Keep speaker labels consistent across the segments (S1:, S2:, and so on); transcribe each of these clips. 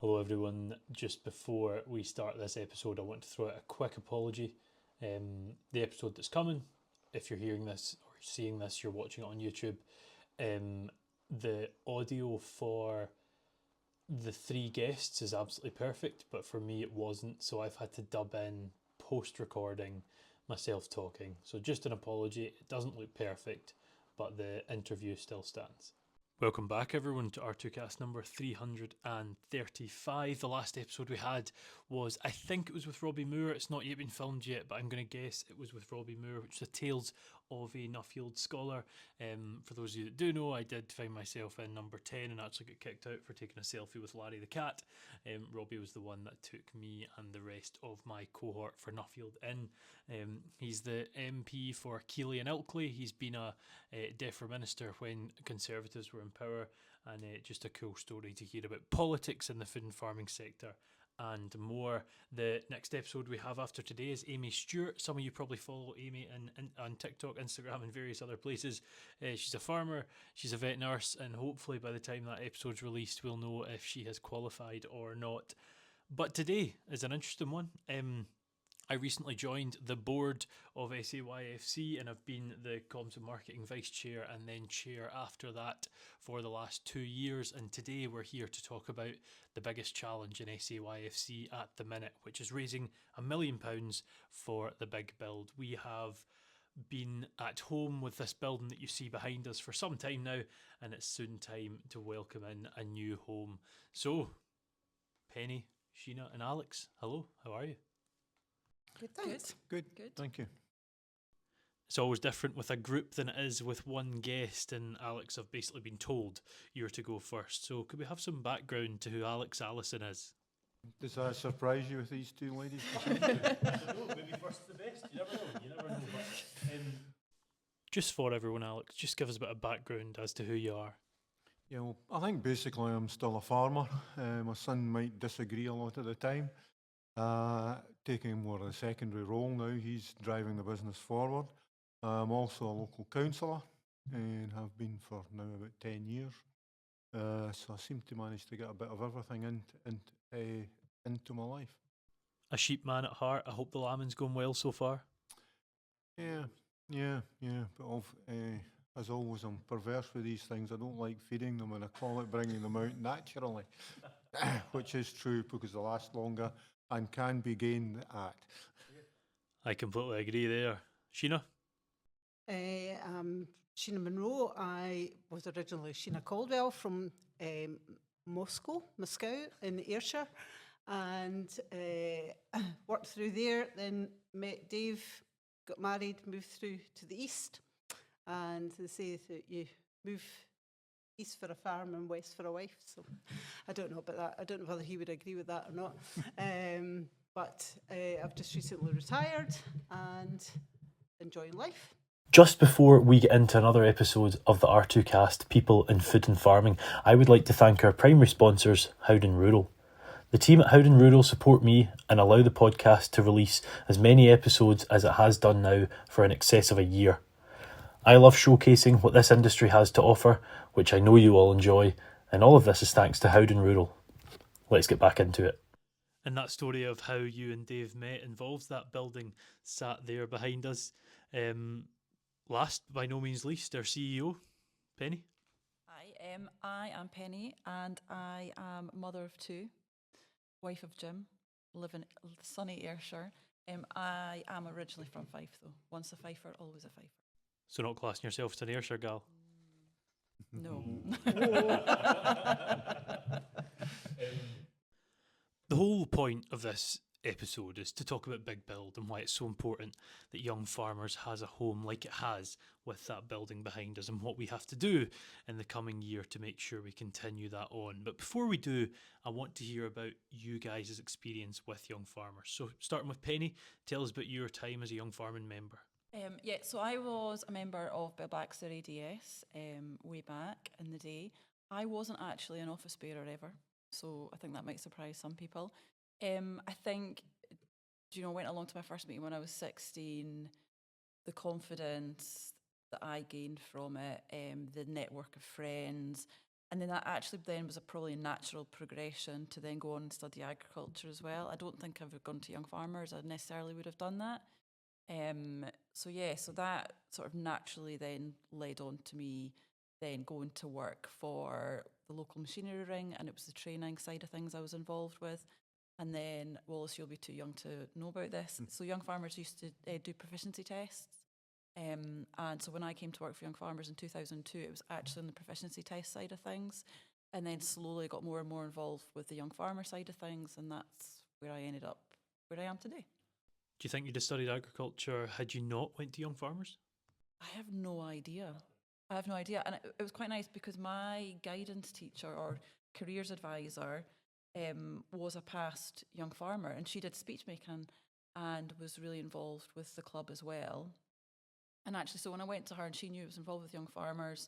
S1: Hello, everyone. Just before we start this episode, I want to throw out a quick apology. The episode that's coming, if you're hearing this or seeing this, you're watching it on YouTube. The audio for the three guests is absolutely perfect, but for me, it wasn't. So I've had to dub in post recording myself talking. So just an apology. It doesn't look perfect, but the interview still stands. Welcome back, everyone, to R2Kast number 335. The last episode we had was, I think it was with Robbie Moore. It's not yet been filmed yet, but I'm going to guess it was with Robbie Moore, which is the Tales of a Nuffield Scholar. For those of you that do know, I did find myself in number 10 and actually got kicked out for taking a selfie with Larry the cat. Robbie was the one that took me and the rest of my cohort for Nuffield in. He's the MP for Keighley and Ilkley. He's been a DEFRA minister when Conservatives were in power, and just a cool story to hear about politics in the food and farming sector and more. The next episode we have after today is Amy Stewart. Some of you probably follow Amy on TikTok, Instagram and various other places. She's a farmer, she's a vet nurse, and hopefully by the time that episode's released we'll know if she has qualified or not. But today is an interesting one. I recently joined the board of SAYFC and I've been the Comms and Marketing Vice Chair and then Chair after that for the last 2 years. And today we're here to talk about the biggest challenge in SAYFC at the minute, which is raising £1 million for the big build. We have been at home with this building that you see behind us for some time now, and it's soon time to welcome in a new home. So, Penny, Sheena and Alex, hello, how are you?
S2: Good, thanks.
S3: Good. Thank you.
S1: It's always different with a group than it is with one guest, and Alex, I've basically been told you're to go first. So could we have some background to who Alex Allison is?
S3: Does that surprise you with these two ladies?
S1: Maybe first the best. You never know. But, just for everyone, Alex, just give us a bit of background as to who you are.
S3: Yeah, well, I think basically I'm still a farmer. My son might disagree a lot of the time. Taking more of a secondary role now, he's driving the business forward. I'm also a local councillor and have been for now about 10 years. So I seem to manage to get a bit of everything into my life.
S1: A sheep man at heart. I hope the lambing's going well so far.
S3: Yeah. But as always, I'm perverse with these things. I don't like feeding them, and I call it bringing them out naturally, which is true because they last longer and can be gained at.
S1: I completely agree there. Sheena?
S2: I'm Sheena Monroe. I was originally Sheena Caldwell from Moscow in Ayrshire, and worked through there, then met Dave, got married, moved through to the east, and they say that you move east for a farm and west for a wife, so I don't know about that. I don't know whether he would agree with that or not. But I've just recently retired and enjoying life.
S1: Just before we get into another episode of the R2Kast People in Food and Farming, I would like to thank our primary sponsors, Howden Rural. The team at Howden Rural support me and allow the podcast to release as many episodes as it has done now for in excess of a year. I love showcasing what this industry has to offer, which I know you all enjoy, and all of this is thanks to Howden Rural. Let's get back into it. And that story of how you and Dave met involves that building sat there behind us. Last, by no means least, our CEO, Penny.
S4: Hi, I am Penny, and I am mother of two, wife of Jim, live in sunny Ayrshire. I am originally from Fife, though. Once a Fifer, always a Fifer.
S1: So not classing yourself as an Ayrshire gal?
S4: No.
S1: The whole point of this episode is to talk about Big Build and why it's so important that Young Farmers has a home like it has with that building behind us, and what we have to do in the coming year to make sure we continue that on. But before we do, I want to hear about you guys' experience with Young Farmers. So starting with Penny, tell us about your time as a Young Farming member.
S4: So I was a member of Bill Baxter ADS way back in the day. I wasn't actually an office bearer ever, so I think that might surprise some people. I think, went along to my first meeting when I was 16, the confidence that I gained from it, the network of friends, And then that actually then was probably a natural progression to then go on and study agriculture as well. I don't think I've gone to Young Farmers. I necessarily would have done that. So that sort of naturally then led on to me then going to work for the local machinery ring, and it was the training side of things I was involved with. And then, Wallace, you'll be too young to know about this. So Young Farmers used to do proficiency tests. And so when I came to work for Young Farmers in 2002, it was actually on the proficiency test side of things, and then slowly got more and more involved with the young farmer side of things, and that's where I ended up where I am today.
S1: Do you think you'd have studied agriculture had you not went to Young Farmers?
S4: I have no idea. And it was quite nice because my guidance teacher or careers advisor was a past young farmer, and she did speech making and was really involved with the club as well. And actually, so when I went to her and she knew I was involved with young farmers,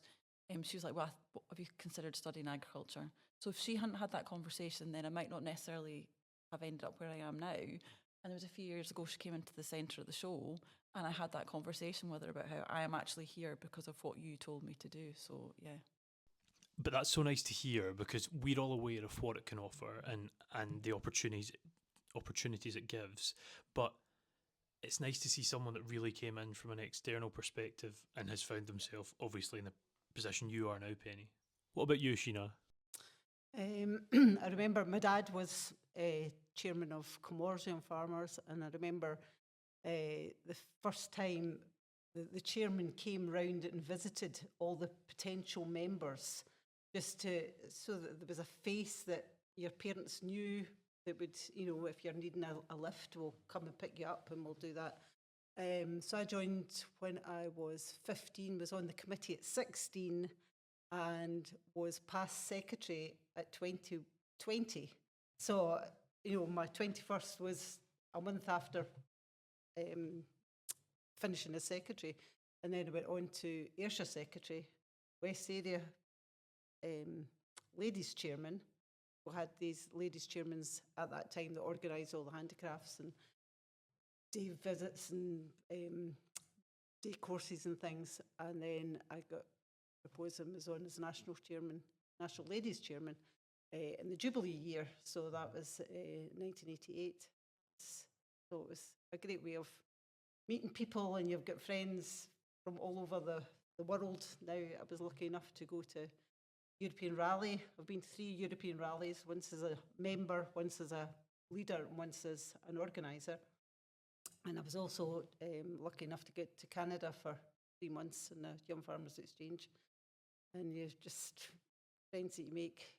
S4: she was like, well, have you considered studying agriculture? So if she hadn't had that conversation, then I might not necessarily have ended up where I am now. And there was a few years ago, she came into the centre of the show, and I had that conversation with her about how I am actually here because of what you told me to do. So, yeah.
S1: But that's so nice to hear, because we're all aware of what it can offer and the opportunities it gives. But it's nice to see someone that really came in from an external perspective and has found themselves obviously in the position you are now, Penny. What about you, Sheena?
S2: I remember my dad was chairman of Comores Young Farmers, and I remember the first time the chairman came round and visited all the potential members, so that there was a face that your parents knew that would, if you're needing a lift, we'll come and pick you up and we'll do that. So I joined when I was 15, was on the committee at 16, and was past secretary at 2020. So, my 21st was a month after finishing as secretary, and then I went on to Ayrshire secretary, West Area ladies chairman. We had these ladies chairmans at that time that organised all the handicrafts and day visits and day courses and things. And then I got proposed and was on as national ladies chairman in the Jubilee year. So that was 1988. So it was a great way of meeting people, and you've got friends from all over the world. Now I was lucky enough to go to European Rally. I've been to 3 European rallies, once as a member, once as a leader, and once as an organiser. And I was also lucky enough to get to Canada for 3 months in the Young Farmers Exchange. And you just, friends that you make,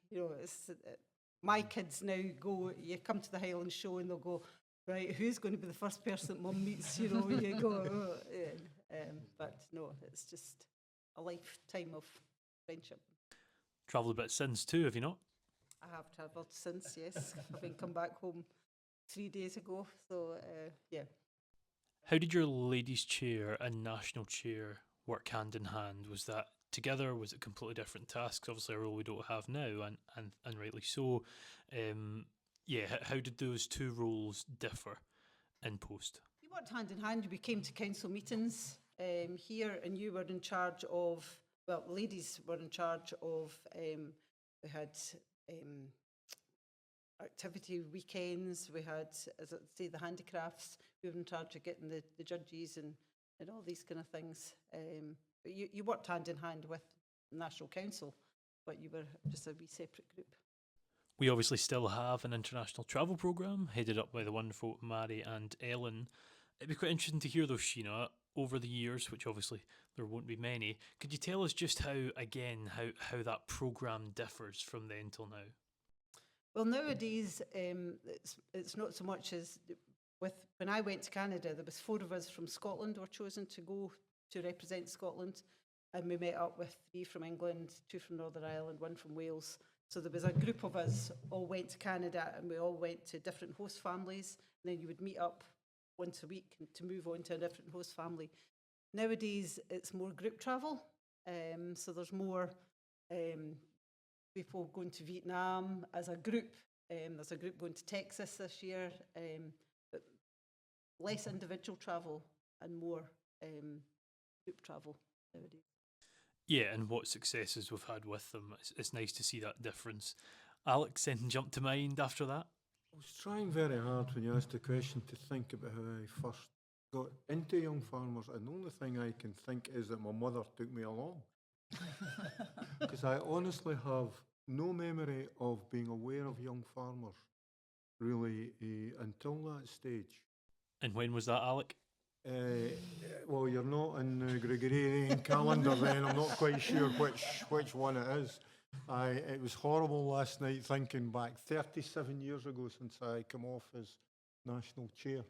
S2: my kids now you come to the Highland Show and they'll go, right, who's going to be the first person that mum meets, you go, oh, yeah. But no, it's just a lifetime of friendship.
S1: Travelled a bit since too, have you not?
S2: I have travelled since, yes. Having come back home 3 days ago, so yeah.
S1: How did your ladies' chair and national chair work hand in hand? Was that together? Was it completely different tasks? Obviously a role we don't have now, and rightly so. How did those two roles differ in post?
S2: You worked hand in hand. We came to council meetings here, and you were in charge of, ladies were in charge of, we had activity weekends, we had, as I say, the handicrafts. We were in charge of getting the judges and all these kind of things. But you worked hand in hand with the National Council, but you were just a wee separate group.
S1: We obviously still have an international travel programme headed up by the wonderful Mary and Ellen. It'd be quite interesting to hear those, Sheena, over the years, which obviously there won't be many. Could you tell us just how that programme differs from then till now?
S2: Well, nowadays, it's not so much as when I went to Canada, there was 4 of us from Scotland were chosen to go to represent Scotland, and we met up with 3 from England, 2 from Northern Ireland, 1 from Wales. So there was a group of us all went to Canada, and we all went to different host families, and then you would meet up once a week to move on to a different host family. Nowadays, it's more group travel, so there's more people going to Vietnam as a group. There's a group going to Texas this year, but less individual travel and more group travel nowadays.
S1: Yeah, and what successes we've had with them. It's nice to see that difference. Alex, anything jump to mind after that?
S3: I was trying very hard when you asked the question to think about how I first got into young farmers, and the only thing I can think is that my mother took me along. Because I honestly have no memory of being aware of young farmers really until that stage.
S1: And when was that, Alec?
S3: Well, you're not in the Gregorian calendar then. I'm not quite sure which one it is. It was horrible last night thinking back 37 years ago since I come off as national chair.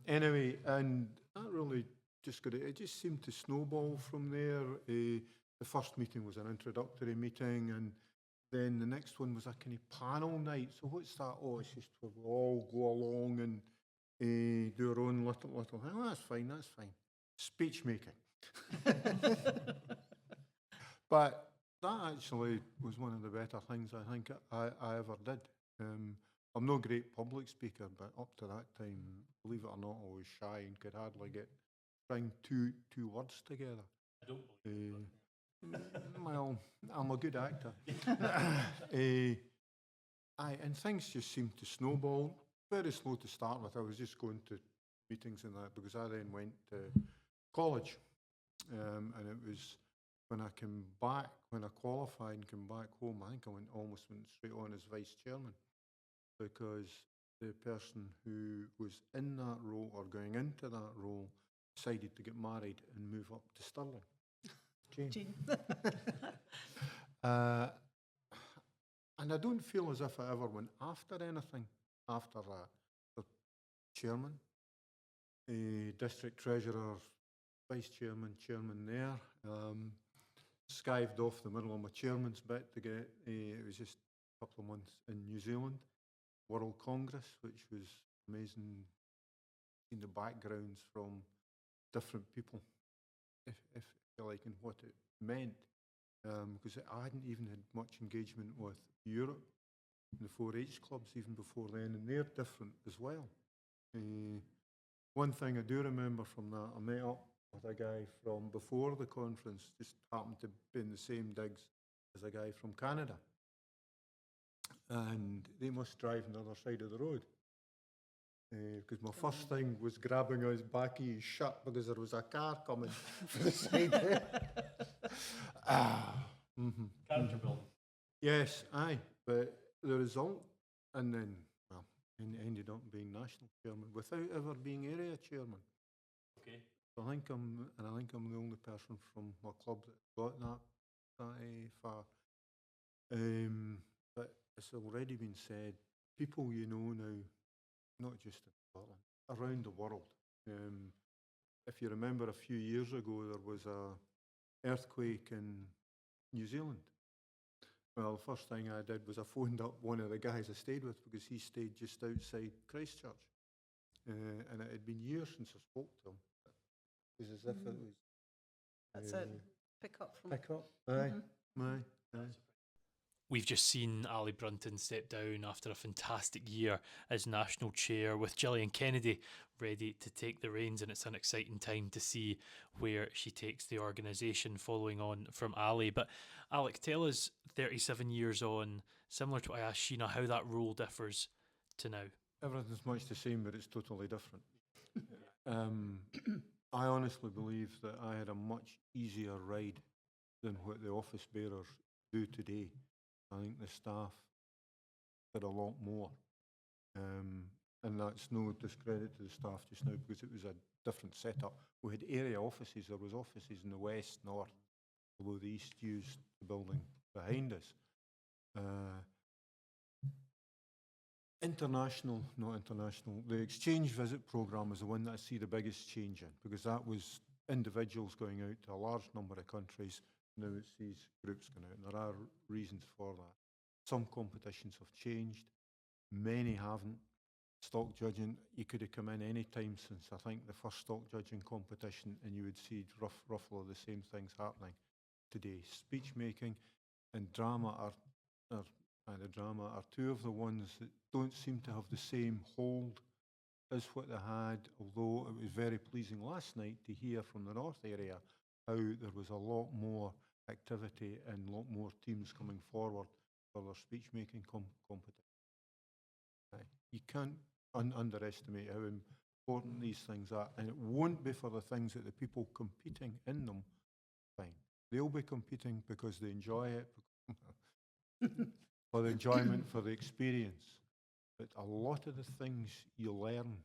S3: Anyway, and that really it just seemed to snowball from there. The first meeting was an introductory meeting, and then the next one was a kind of panel night. So what's that? Oh, it's just where we all go along and do our own little thing. Oh, that's fine, that's fine. Speech making. But that actually was one of the better things I think I ever did. I'm no great public speaker, but up to that time, believe it or not, I was shy and could hardly get string two words together.
S1: I don't believe
S3: Well, I'm a good actor. And things just seemed to snowball. Very slow to start with. I was just going to meetings and that because I then went to college. And it was when I came back, when I qualified and came back home, I think I almost went straight on as vice chairman because the person who was in that role or going into that role decided to get married and move up to Stirling. Jane. And I don't feel as if I ever went after anything after that. The chairman, district treasurer, vice chairman, chairman there. Skived off the middle of my chairman's bit to get, it was just a couple of months in New Zealand, World Congress, which was amazing, in the backgrounds from different people, if you like, and what it meant. Because I hadn't even had much engagement with Europe, and the 4-H clubs even before then, and they're different as well. One thing I do remember from that, I met up with a guy from before the conference, just happened to be in the same digs as a guy from Canada. And they must drive on the other side of the road. Because my first thing was grabbing his back of his shirt because there was a car coming from the side there.
S1: Character building.
S3: Yes, aye. But the result, and then, well, ended up being national chairman without ever being area chairman.
S1: Okay.
S3: I think I'm the only person from my club that got that far. But it's already been said, people you know now, not just in Scotland, around the world. If you remember a few years ago, there was a earthquake in New Zealand. Well, the first thing I did was I phoned up one of the guys I stayed with because he stayed just outside Christchurch. And it had been years since I spoke to him. It was as if it was...
S2: That's it. Pick up from...
S3: Pick up. Aye, aye.
S1: We've just seen Ali Brunton step down after a fantastic year as national chair with Gillian Kennedy ready to take the reins, and it's an exciting time to see where she takes the organisation following on from Ali. But Alec, tell us, 37 years on, similar to what I asked Sheena, how that role differs to now.
S3: Everything's much the same, but it's totally different. I honestly believe that I had a much easier ride than what the office bearers do today. I think the staff did a lot more. And that's no discredit to the staff just now because it was a different setup. We had area offices. There was offices in the west, north, although the east used the building behind us. Not international, the exchange visit programme is the one that I see the biggest change in because that was individuals going out to a large number of countries. Now it's these groups going out, and there are reasons for that. Some competitions have changed, many haven't. Stock judging, you could have come in any time since I think the first stock judging competition and you would see roughly the same things happening today. Speech making and drama are two of the ones that don't seem to have the same hold as what they had, although it was very pleasing last night to hear from the North area how there was a lot more activity and a lot more teams coming forward for their speech making competition. You can't underestimate how important these things are, and it won't be for the things that the people competing in them find. They'll be competing because they enjoy it, for the enjoyment, for the experience. But a lot of the things you learn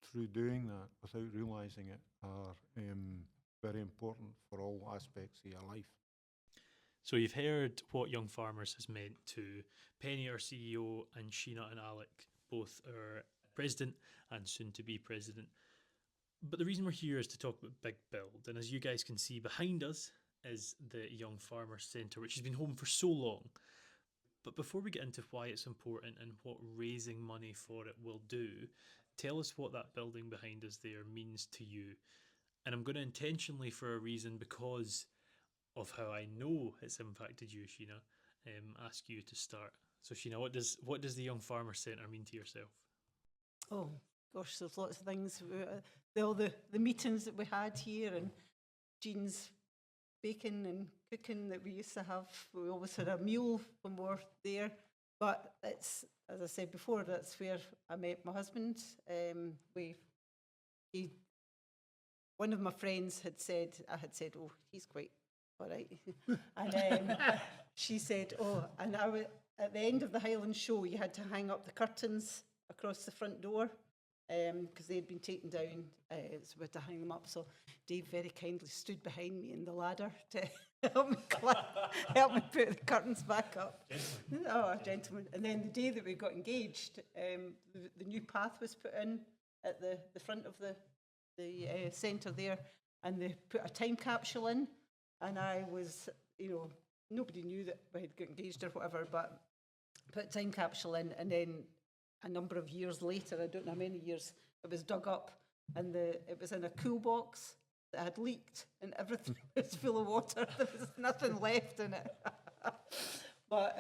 S3: through doing that without realising it are very important for all aspects of your life.
S1: So you've heard what Young Farmers has meant to Penny, our CEO, and Sheena and Alec, both our president and soon to be president. But the reason we're here is to talk about Big Build. And as you guys can see behind us is the Young Farmers Centre, which has been home for so long. But before we get into why it's important and what raising money for it will do, tell us what that building behind us there means to you. And I'm going to intentionally, for a reason, because of how I know it's impacted you, Sheena, ask you to start. So Sheena, what does the Young Farmers Centre mean to yourself?
S2: Oh, gosh, there's lots of things. All the meetings that we had here, and Jean's baking and cooking that we used to have. We always had a meal when we were there. But it's, as I said before, that's where I met my husband. One of my friends had said, oh, he's quite all right. And she said, oh, and at the end of the Highland show, you had to hang up the curtains across the front door because they had been taken down, so we had to hang them up. So Dave very kindly stood behind me in the ladder to help me put the curtains back up. Gentleman. Oh, a gentleman. And then the day that we got engaged, the new path was put in at the front of the centre there, and they put a time capsule in, and I was, nobody knew that we had got engaged or whatever, but put a time capsule in, and then a number of years later, I don't know how many years, it was dug up, and it was in a cool box that had leaked, and everything was full of water. There was nothing left in it. But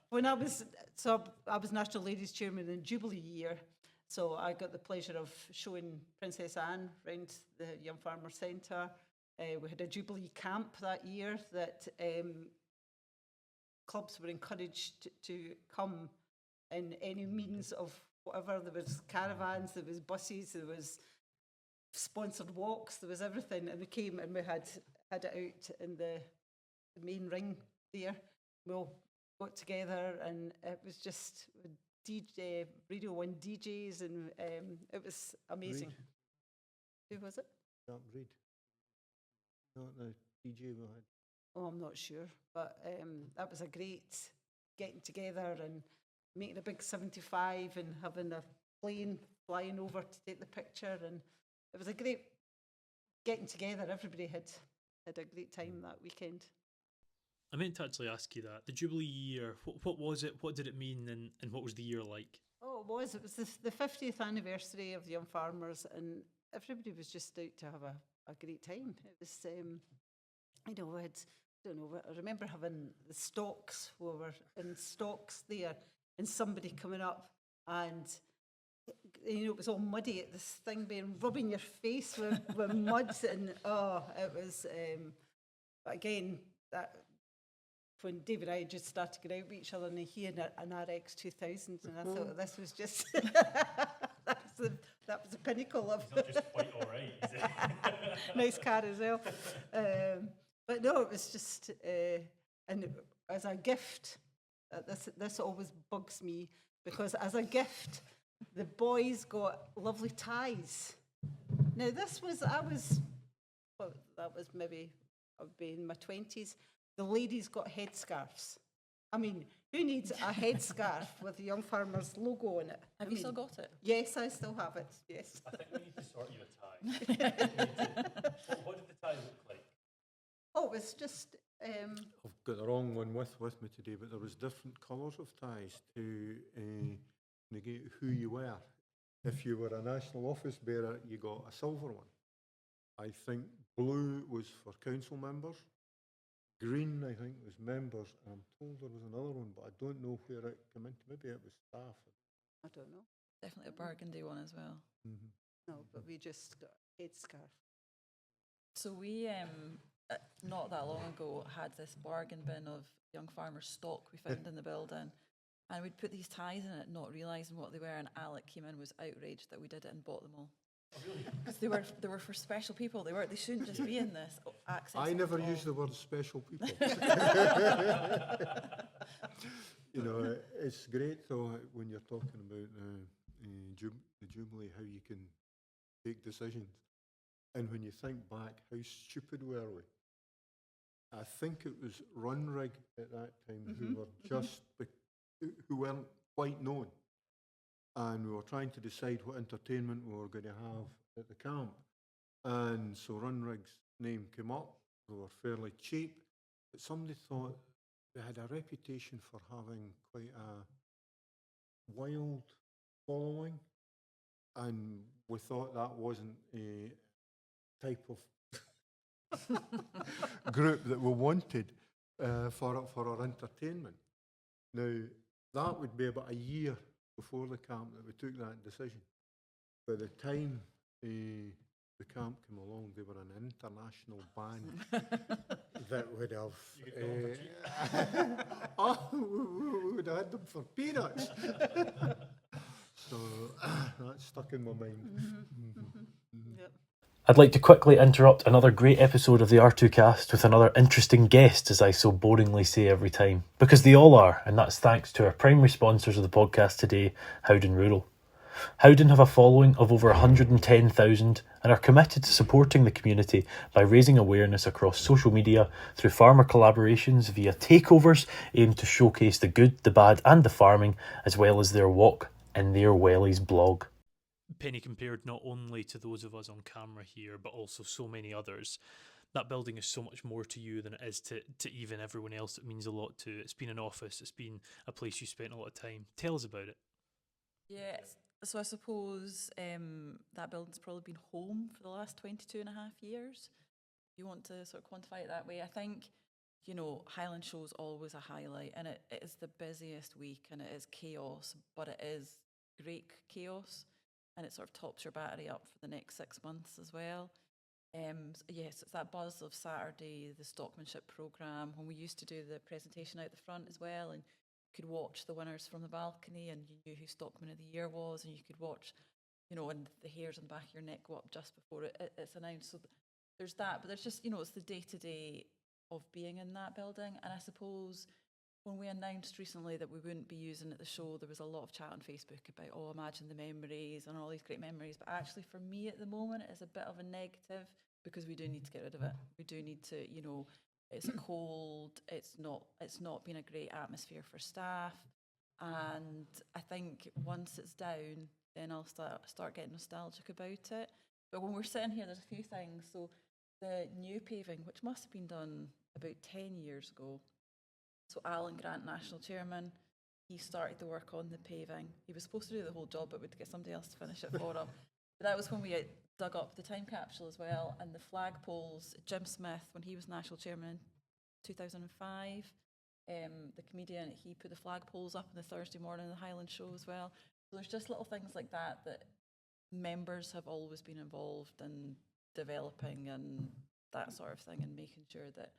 S2: when I was National Ladies Chairman in Jubilee year, so I got the pleasure of showing Princess Anne around the Young Farmer Centre. We had a Jubilee camp that year that clubs were encouraged to come in any means of whatever. There was caravans, there was buses, there was sponsored walks, there was everything. And we came and we had it out in the main ring there. We all got together, and it was just DJ, Radio 1 DJs, and it was amazing. Reid. Who was it?
S3: Reid. Not the DJ we had.
S2: Oh, I'm not sure, but that was a great getting together and making a big 75 and having a plane flying over to take the picture, and it was a great getting together. Everybody had a great time that weekend.
S1: I meant to actually ask you that. The Jubilee year, what was it? What did it mean, and what was the year like? Oh,
S2: it was the 50th anniversary of the Young Farmers, and everybody was just out to have a great time. It was, I remember having the stocks. We were in stocks there, and somebody coming up, and it was all muddy at this thing, being rubbing your face with mud, and it was. But again, that when Dave and I just started going out with each other, and he had an RX 2000, and I thought this was just that was the pinnacle of.
S1: It's not just quite all right, is it?
S2: Nice car as well. But no, it was just, and as a gift, this always bugs me, because as a gift, the boys got lovely ties. Now that was maybe, I'd be in my 20s. The ladies got headscarves. I mean, who needs a headscarf with the Young Farmers logo on it?
S4: Have you still got it?
S2: Yes, I still have it, yes.
S1: I think we need to sort you a tie. What did the tie look like?
S2: Oh, it was just...
S3: I've got the wrong one with me today, but there was different colours of ties to negate who you were. If you were a national office bearer, you got a silver one. I think blue was for council members. Green, I think, was members. And I'm told there was another one, but I don't know where it came into. Maybe it was staff.
S2: I don't know.
S4: Definitely a burgundy one as well.
S3: Mm-hmm.
S2: No, but we just got a headscarf.
S4: So we, not that long ago, had this bargain bin of young farmers' stock we found in the building. And we'd put these ties in it, not realising what they were, and Alec came in, was outraged that we did it and bought them all. Because they were for special people. They shouldn't just be in this. Access.
S3: I never use the word special people. You know, it's great though when you're talking about the Jubilee, how you can take decisions. And when you think back, how stupid were we? I think it was Runrig at that time who were just, who weren't quite known. And we were trying to decide what entertainment we were going to have at the camp. And so Runrig's name came up. They were fairly cheap, but somebody thought they had a reputation for having quite a wild following. And we thought that wasn't a type of group that we wanted for our entertainment. Now, that would be about a year before the camp that we took that decision. By the time the camp came along, they were an international band that would have... oh, we would have had them for peanuts. So that stuck in my mind.
S2: Yep.
S1: I'd like to quickly interrupt another great episode of the R2Kast with another interesting guest, as I so boringly say every time. Because they all are, and that's thanks to our primary sponsors of the podcast today, Howden Rural. Howden have a following of over 110,000 and are committed to supporting the community by raising awareness across social media through farmer collaborations via takeovers aimed to showcase the good, the bad and the farming, as well as their Walk in Their Wellies blog. Penny, compared not only to those of us on camera here, but also so many others, that building is so much more to you than it is to even everyone else. It means a lot to. It's been an office, it's been a place you spent a lot of time. Tell us about it.
S4: Yes. So I suppose that building's probably been home for the last 22 and a half years. If you want to sort of quantify it that way. I think, you know, Highland Show's always a highlight, and it is the busiest week, and it is chaos, but it is great chaos, and it sort of tops your battery up for the next 6 months as well. Yes, it's that buzz of Saturday, the stockmanship programme, when we used to do the presentation out the front as well, and you could watch the winners from the balcony, and you knew who Stockman of the Year was, and you could watch, you know, and the hairs on the back of your neck go up just before it's announced. So there's that, but there's just, you know, it's the day-to-day of being in that building. And I suppose when we announced recently that we wouldn't be using it at the show, there was a lot of chat on Facebook about, oh, imagine the memories and all these great memories. But actually, for me at the moment, it's a bit of a negative, because we do need to get rid of it. We do need to, you know, it's cold, it's not been a great atmosphere for staff. And I think once it's down, then I'll start getting nostalgic about it. But when we're sitting here, there's a few things. So the new paving, which must have been done about 10 years ago. So Alan Grant, National Chairman, he started the work on the paving. He was supposed to do the whole job, but we'd get somebody else to finish it for him. But that was when we dug up the time capsule as well, and the flagpoles. Jim Smith, when he was National Chairman in 2005, the comedian, he put the flagpoles up on the Thursday morning of the Highland Show as well. So there's just little things like that that members have always been involved in developing and that sort of thing, and making sure that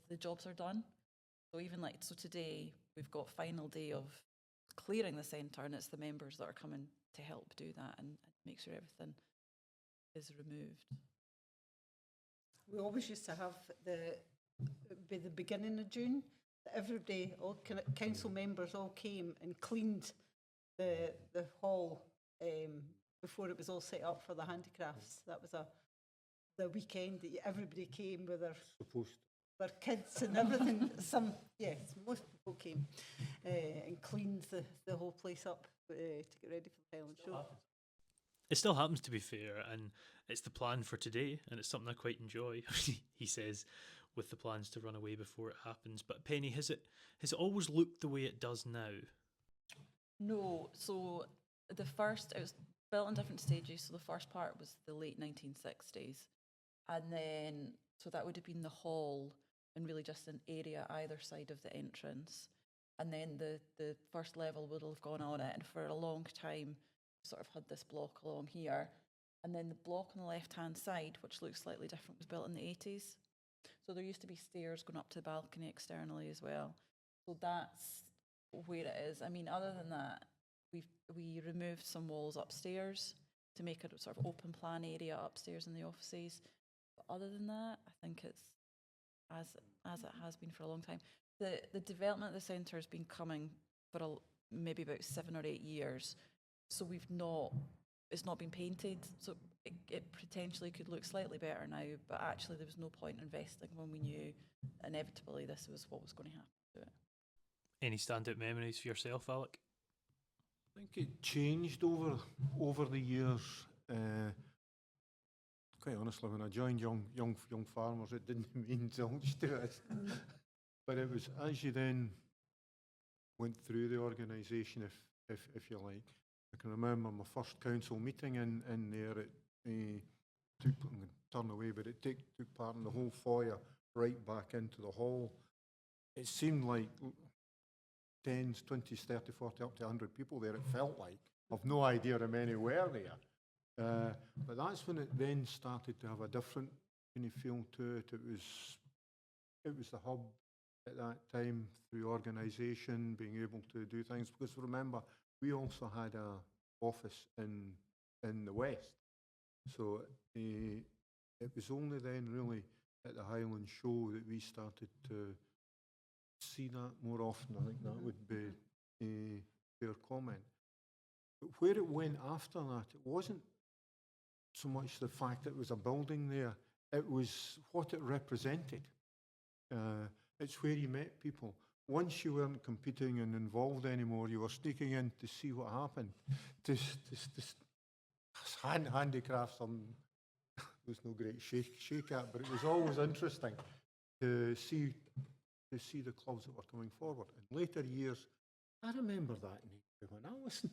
S4: the jobs are done. So even like, so today we've got final day of clearing the centre, and it's the members that are coming to help do that and make sure everything is removed.
S2: We always used to have by the beginning of June, every day all council members all came and cleaned the hall before it was all set up for the handicrafts. That was the weekend that everybody came with their kids and everything. Most people came and cleaned the whole place up to get ready for the Highland Show.
S1: It still happens, to be fair, and it's the plan for today, and it's something I quite enjoy. He says, with the plans to run away before it happens. But Penny, has it always looked the way it does now?
S4: No. So it was built in different stages. So the first part was the late 1960s, and then so that would have been the hall and really just an area either side of the entrance, and then the first level would have gone on it, and for a long time sort of had this block along here. And then the block on the left-hand side, which looks slightly different, was built in the 80s. So there used to be stairs going up to the balcony externally as well. So that's where it is. I mean, other than that, we removed some walls upstairs to make it a sort of open plan area upstairs in the offices. But other than that, I think it's as it has been for a long time. The development of the centre has been coming for maybe about 7 or 8 years. So it's not been painted. So it potentially could look slightly better now, but actually there was no point investing when we knew inevitably this was what was going to happen to it.
S1: Any standout memories for yourself, Alec?
S3: I think it changed over the years. Quite honestly, when I joined young farmers, it didn't mean zilch to us. But it was as you then went through the organisation, if you like. I can remember my first council meeting in there. It took, I'm going to turn away, but it took part in the whole foyer right back into the hall. It seemed like 10s, 20s, 30, 40, up to 100 people there, it felt like. I've no idea how many were there. But that's when it then started to have a different kind of feel to it. It was the hub at that time through organisation, being able to do things. Because remember, we also had an office in the West. So it was only then really at the Highland Show that we started to see that more often. I think that would be a fair comment. But where it went after that, it wasn't so much the fact that it was a building there, it was what it represented. It's where you met people. Once you weren't competing and involved anymore, you were sneaking in to see what happened. Handicrafts, was no great shake at, but it was always interesting to see the clubs that were coming forward. In later years, I remember that name when I was,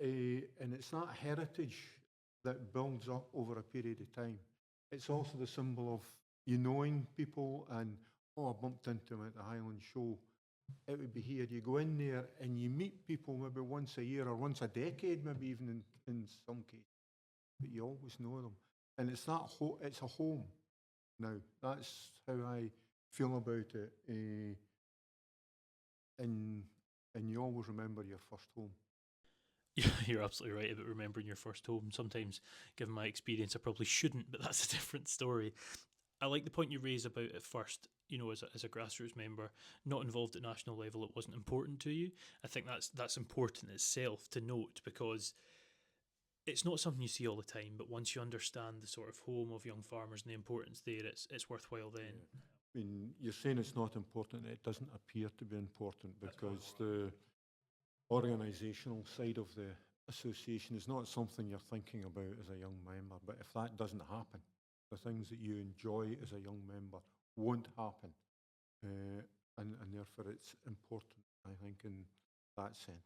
S3: and it's that heritage that builds up over a period of time. It's also the symbol of you knowing people and, I bumped into him at the Highland Show. It would be here. You go in there and you meet people maybe once a year or once a decade, maybe even in some cases. But you always know them. And it's that it's a home now. That's how I feel about it. And you always remember your first home.
S1: Yeah, you're absolutely right about remembering your first home. Sometimes, given my experience, I probably shouldn't, but that's a different story. I like the point you raise about at first, as a grassroots member, not involved at national level, it wasn't important to you. I think that's important itself to note, because it's not something you see all the time, but once you understand the sort of home of young farmers and the importance there, it's worthwhile then.
S3: Yeah. I mean, you're saying it's not important, it doesn't appear to be important, because the organisational side of the association is not something you're thinking about as a young member. But if that doesn't happen, the things that you enjoy as a young member won't happen. And therefore it's important, I think, in that sense.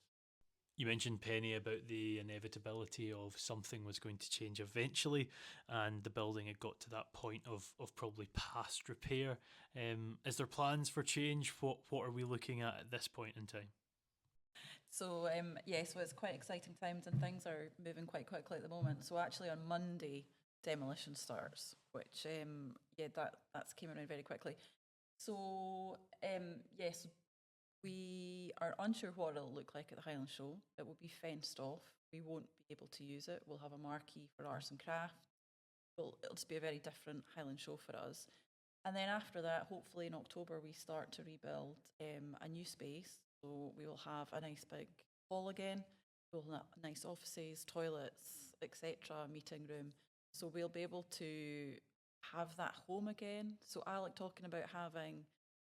S1: You mentioned, Penny, about the inevitability of something was going to change eventually, and the building had got to that point of probably past repair. Is there plans for change? What are we looking at this point in time?
S4: So so it's quite exciting times and things are moving quite quickly at the moment. So actually on Monday, demolition starts, which that's came around very quickly. So yes, we are unsure what it'll look like at the Highland Show. It will be fenced off. We won't be able to use it. We'll have a marquee for arts and craft. It'll just be a very different Highland Show for us. And then after that, hopefully in October, we start to rebuild a new space. So we will have a nice big hall again. We'll have nice offices, toilets, etc., meeting room. So we'll be able to have that home again. So Alec talking about having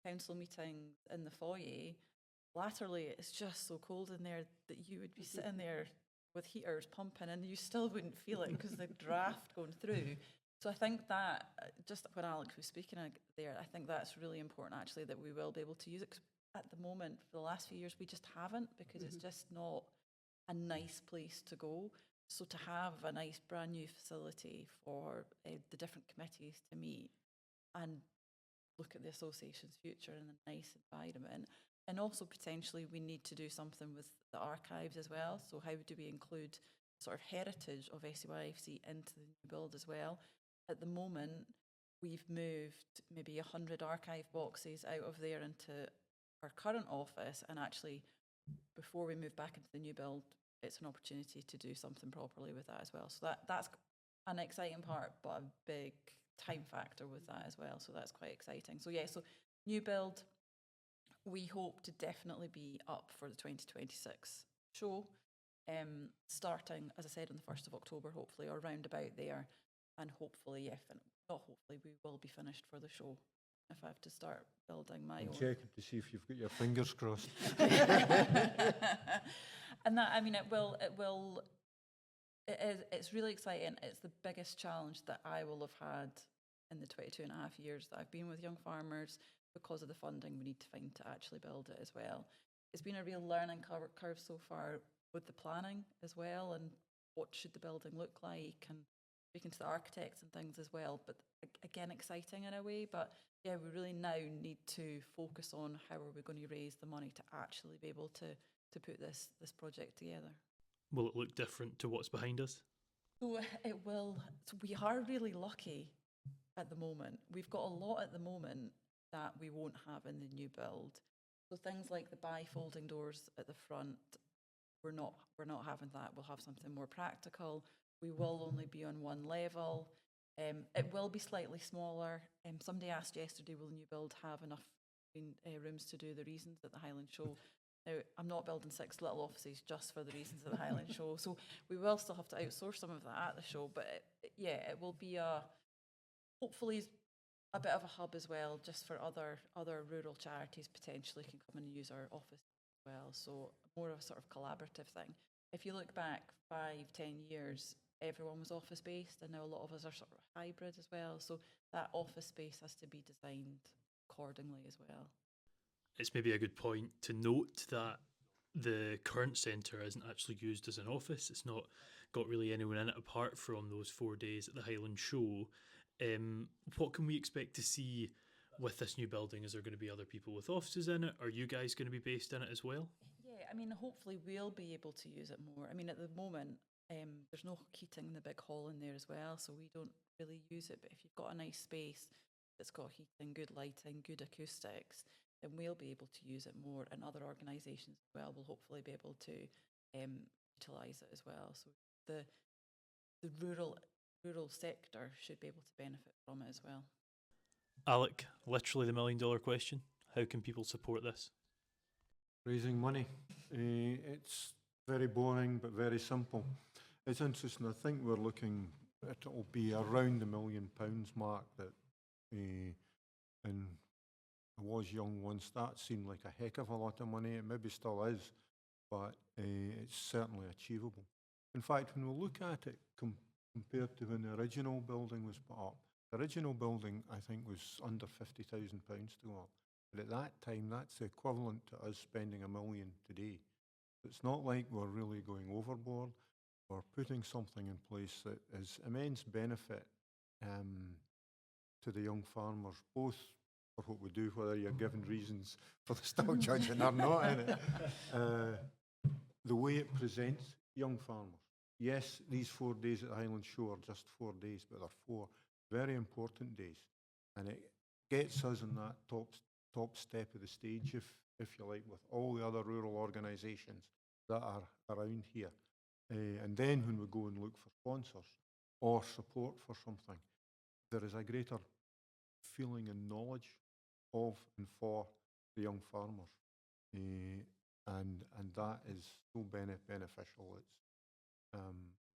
S4: council meetings in the foyer, latterly it's just so cold in there that you would be sitting there with heaters pumping and you still wouldn't feel it because the draft going through. So I think that, just when Alex was speaking there, I think that's really important actually, that we will be able to use it. 'Cause at the moment, for the last few years, we just haven't, because it's just not a nice place to go. So to have a nice brand new facility for the different committees to meet and look at the association's future in a nice environment. And also potentially we need to do something with the archives as well. So how do we include sort of heritage of SEYFC into the new build as well. At the moment, we've moved maybe 100 archive boxes out of there into our current office, and actually, before we move back into the new build, it's an opportunity to do something properly with that as well. So that's an exciting part, but a big time factor with that as well. So that's quite exciting. So yeah, so new build, we hope to definitely be up for the 2026 show, starting, as I said, on the 1st of October, hopefully, or round about there. And hopefully, not hopefully, we will be finished for the show if I have to start building my
S3: I'm
S4: own.
S3: checking to see if you've got your fingers crossed.
S4: And that, I mean, it's really exciting. It's the biggest challenge that I will have had in the 22 and a half years that I've been with Young Farmers, because of the funding we need to find to actually build it as well. It's been a real learning curve so far with the planning as well, and what should the building look like, and speaking to the architects and things as well. But again, exciting in a way. But yeah, we really now need to focus on how are we going to raise the money to actually be able to put this project together.
S1: Will it look different to what's behind us?
S4: So it will. So we are really lucky at the moment. We've got a lot at the moment that we won't have in the new build. So things like the bifolding doors at the front, we're not having that. We'll have something more practical. We will only be on one level. It will be slightly smaller. Somebody asked yesterday, will the new build have enough rooms to do the reasons at the Highland Show? Now, I'm not building 6 little offices just for the reasons at the Highland Show, so we will still have to outsource some of that at the show. But it will be hopefully a bit of a hub as well, just for other rural charities potentially can come and use our office as well. So more of a sort of collaborative thing. If you look back 5-10 years, everyone was office based, and now a lot of us are sort of hybrid as well. So that office space has to be designed accordingly as well.
S1: It's maybe a good point to note that the current centre isn't actually used as an office. It's not got really anyone in it apart from those 4 days at the Highland Show. What can we expect to see with this new building? Is there going to be other people with offices in it? Are you guys going to be based in it as well?
S4: Yeah, I mean, hopefully we'll be able to use it more. I mean, at the moment, there's no heating in the big hall in there as well, so we don't really use it. But if you've got a nice space that's got heating, good lighting, good acoustics, then we'll be able to use it more, and other organisations as well will hopefully be able to utilise it as well. So the rural sector should be able to benefit from it as well.
S1: Alec, literally the $1 million question. How can people support this?
S3: Raising money. It's very boring but very simple. It's interesting. I think we're looking, it'll be around the £1 million mark that, and I was young once, that seemed like a heck of a lot of money. It maybe still is, but it's certainly achievable. In fact, when we look at it compared to when the original building was put up, the original building, I think, was under £50,000 to go up. But at that time, that's the equivalent to us spending $1 million today. It's not like we're really going overboard. We're putting something in place that is immense benefit to the young farmers, both for what we do, whether you're given reasons for the still judging or not in it. The way it presents young farmers. Yes, these 4 days at the Highland Show are just 4 days, but they're 4 very important days. And it gets us in that top step of the stage, if you like, with all the other rural organisations that are around here. And then when we go and look for sponsors or support for something, there is a greater feeling and knowledge of and for the young farmers. And that is so beneficial. It's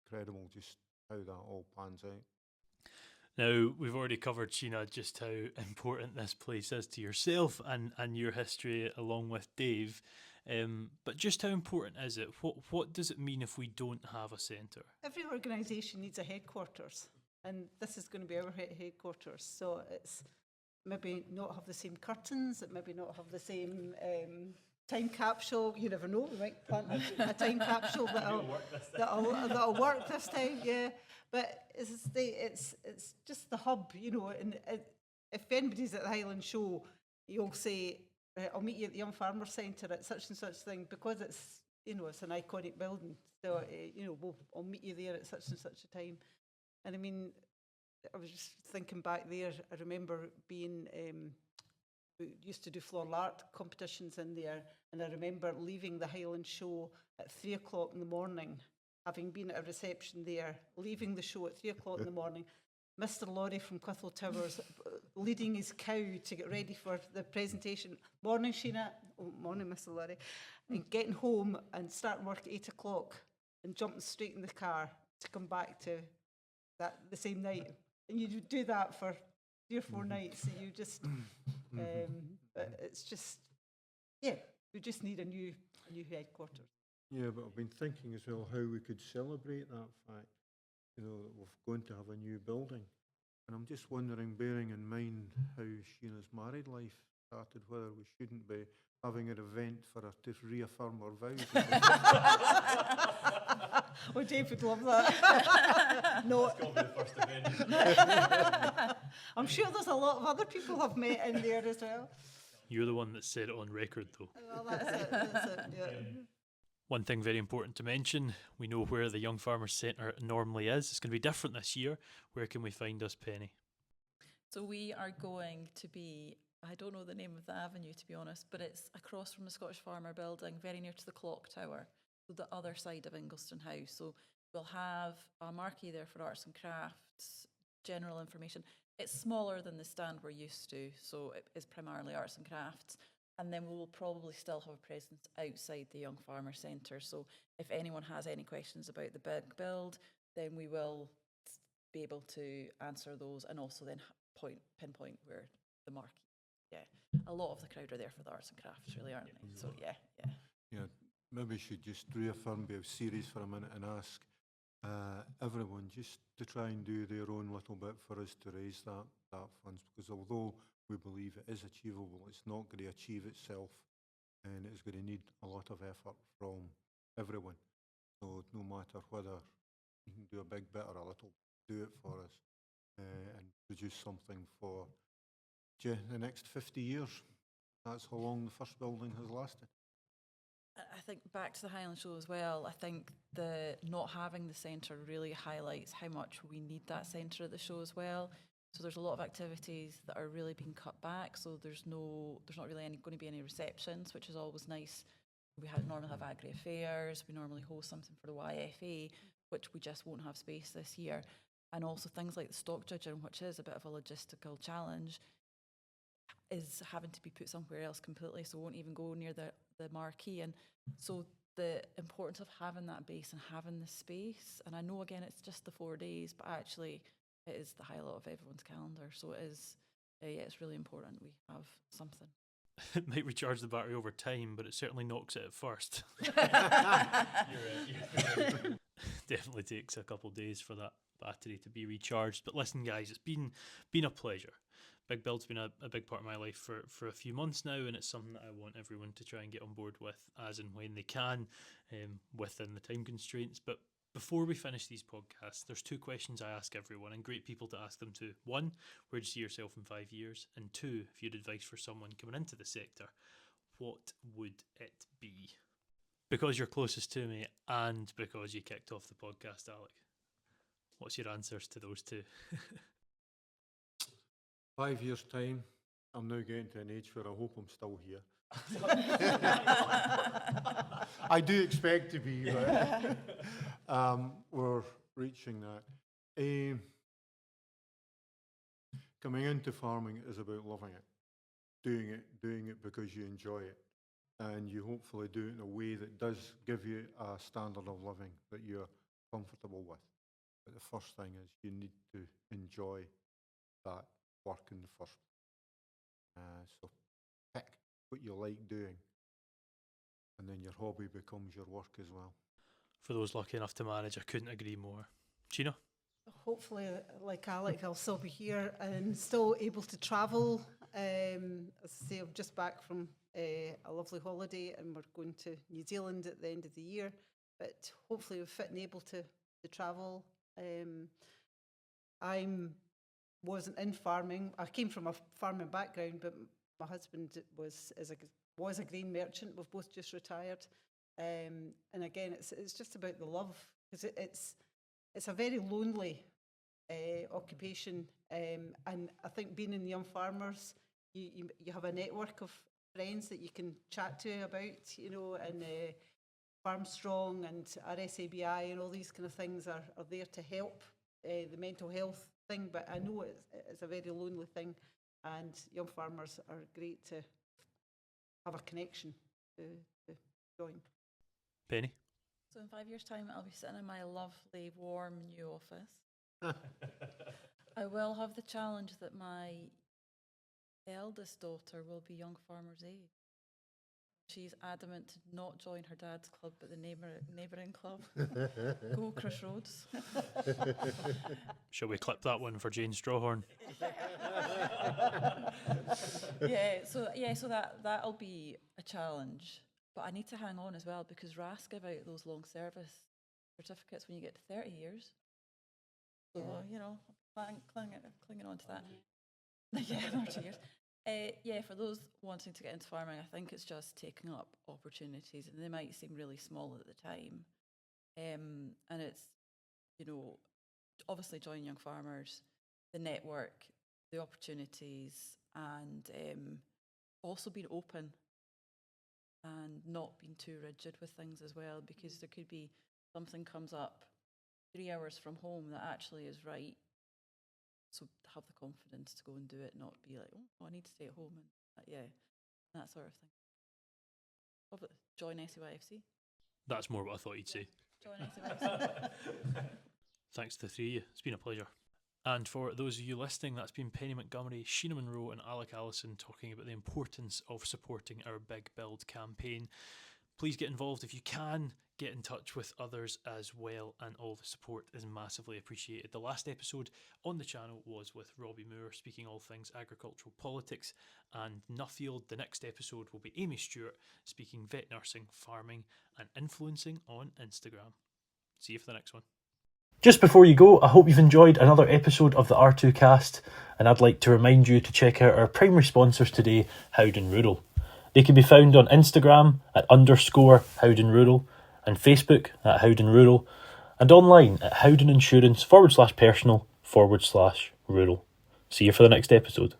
S3: incredible just how that all pans out.
S1: Now, we've already covered, Sheena, just how important this place is to yourself and your history along with Dave. But just how important is it? What does it mean if we don't have a centre?
S2: Every organisation needs a headquarters, and this is going to be our headquarters. So it's maybe not have the same curtains, it maybe not have the same time capsule. You never know, we might plant a time capsule that'll work this time, yeah. But it's just the hub, you know. And if anybody's at the Highland Show, you'll say, I'll meet you at the Young Farmers Centre at such and such thing, because it's, it's an iconic building. So, I'll meet you there at such and such a time. And I mean, I was just thinking back there, I remember being, we used to do floral art competitions in there, and I remember leaving the Highland show at 3 o'clock in the morning, having been at a reception there, leaving the show at 3 o'clock in the morning, Mr. Laurie from Clithwell Towers leading his cow to get ready for the presentation. Morning, Sheena. Oh, morning, Mr. Laurie. And getting home and starting work at 8 o'clock and jumping straight in the car to come back to that the same night. And you do that for 3 or 4 nights. And you just, it's just, we just need a new headquarters.
S3: Yeah, but I've been thinking as well how we could celebrate that fact, that we're going to have a new building. And I'm just wondering, bearing in mind how Sheena's married life started, whether we shouldn't be having an event for her to reaffirm her vows.
S2: Oh, Dave would love that. No.
S1: It's got to be the first event.
S2: I'm sure there's a lot of other people have met in there as well.
S1: You're the one that said it on record, though.
S2: Well, that's it, yeah.
S1: One thing very important to mention, we know where the Young Farmers Centre normally is. It's going to be different this year. Where can we find us, Penny?
S4: So we are going to be, I don't know the name of the avenue to be honest, but it's across from the Scottish Farmer building, very near to the clock tower, so the other side of Ingliston House. So we'll have a marquee there for arts and crafts, general information. It's smaller than the stand we're used to, so it is primarily arts and crafts. And then we will probably still have a presence outside the Young Farmer Centre. So if anyone has any questions about the big build, then we will be able to answer those and also then pinpoint where the marquee. Yeah, a lot of the crowd are there for the arts and crafts, really, aren't they? So yeah.
S3: Yeah, maybe we should just reaffirm, be serious for a minute and ask everyone just to try and do their own little bit for us to raise that funds, because although we believe it is achievable, it's not going to achieve itself, and it's going to need a lot of effort from everyone. So no matter whether you can do a big bit or a little, do it for us and produce something for the next 50 years. That's how long the first building has lasted.
S4: I think back to the Highland Show as well, I think the not having the centre really highlights how much we need that centre at the show as well. So there's a lot of activities that are really being cut back. So there's not really going to be any receptions, which is always nice. We normally have agri affairs. We normally host something for the YFA, which we just won't have space this year. And also things like the stock judging, which is a bit of a logistical challenge, is having to be put somewhere else completely. So won't even go near the marquee. And so the importance of having that base and having the space. And I know again it's just the 4 days, but actually it is the highlight of everyone's calendar, so it is. It's really important we have something.
S1: It might recharge the battery over time, but it certainly knocks it at first. You're right. Definitely takes a couple of days for that battery to be recharged. But listen, guys, it's been a pleasure. Big Build's been a big part of my life for a few months now, and it's something that I want everyone to try and get on board with as and when they can, within the time constraints. But before we finish these podcasts, there's 2 questions I ask everyone, and great people to ask them to. 1, where do you see yourself in 5 years? And 2, if you had advice for someone coming into the sector, what would it be? Because you're closest to me and because you kicked off the podcast, Alec, what's your answers to those 2?
S3: 5 years' time, I'm now getting to an age where I hope I'm still here. I do expect to be, but we're reaching that. Coming into farming is about loving it, doing it because you enjoy it, and you hopefully do it in a way that does give you a standard of living that you're comfortable with. But the first thing is you need to enjoy that work in the first place. So pick what you like doing, and then your hobby becomes your work as well.
S1: For those lucky enough to manage, I couldn't agree more. Sheena?
S2: Hopefully, like Alec, I'll still be here and still able to travel. As I say, I'm just back from a lovely holiday, and we're going to New Zealand at the end of the year. But hopefully, we're fit and able to travel. I wasn't in farming. I came from a farming background, but my husband was a grain merchant. We've both just retired, And again, it's just about the love, because it's a very lonely occupation, and I think being in Young Farmers, you have a network of friends that you can chat to about, and Farm Strong and RSABI and all these kind of things are there to help the mental health thing, but I know it's a very lonely thing, and Young Farmers are great to have a connection to join.
S1: Penny?
S4: So in 5 years' time, I'll be sitting in my lovely, warm new office. I will have the challenge that my eldest daughter will be Young Farmers Aid. She's adamant to not join her dad's club, but the neighbouring club. Go Crossroads.
S1: Shall we clip that one for Jane Strawhorn?
S4: So that'll be a challenge. But I need to hang on as well, because RAS give out those long service certificates when you get to 30 years. So, clinging on to that. Yeah, 30 years. For those wanting to get into farming, I think it's just taking up opportunities, and they might seem really small at the time. And it's, obviously joining Young Farmers, the network, the opportunities, and also being open and not being too rigid with things as well, because there could be something comes up 3 hours from home that actually is right. So have the confidence to go and do it, not be like, oh, I need to stay at home, and that sort of thing. Probably join SEYFC.
S1: That's more what I thought you'd say.
S4: Join SEYFC.
S1: Thanks to the three of you. It's been a pleasure. And for those of you listening, that's been Penny Montgomery, Sheena Monroe and Alec Allison talking about the importance of supporting our Big Build campaign. Please get involved if you can. Get in touch with others as well, and all the support is massively appreciated. The last episode on the channel was with Robbie Moore, speaking all things agricultural politics and Nuffield. The next episode will be Amy Stewart, speaking vet nursing, farming and influencing on Instagram. See you for the next one. Just before you go, I hope you've enjoyed another episode of the R2Kast, and I'd like to remind you to check out our primary sponsors today, Howden Rural. They can be found on Instagram at _Howden Rural, and Facebook at Howden Rural, and online at howdeninsurance /personal/rural. See you for the next episode.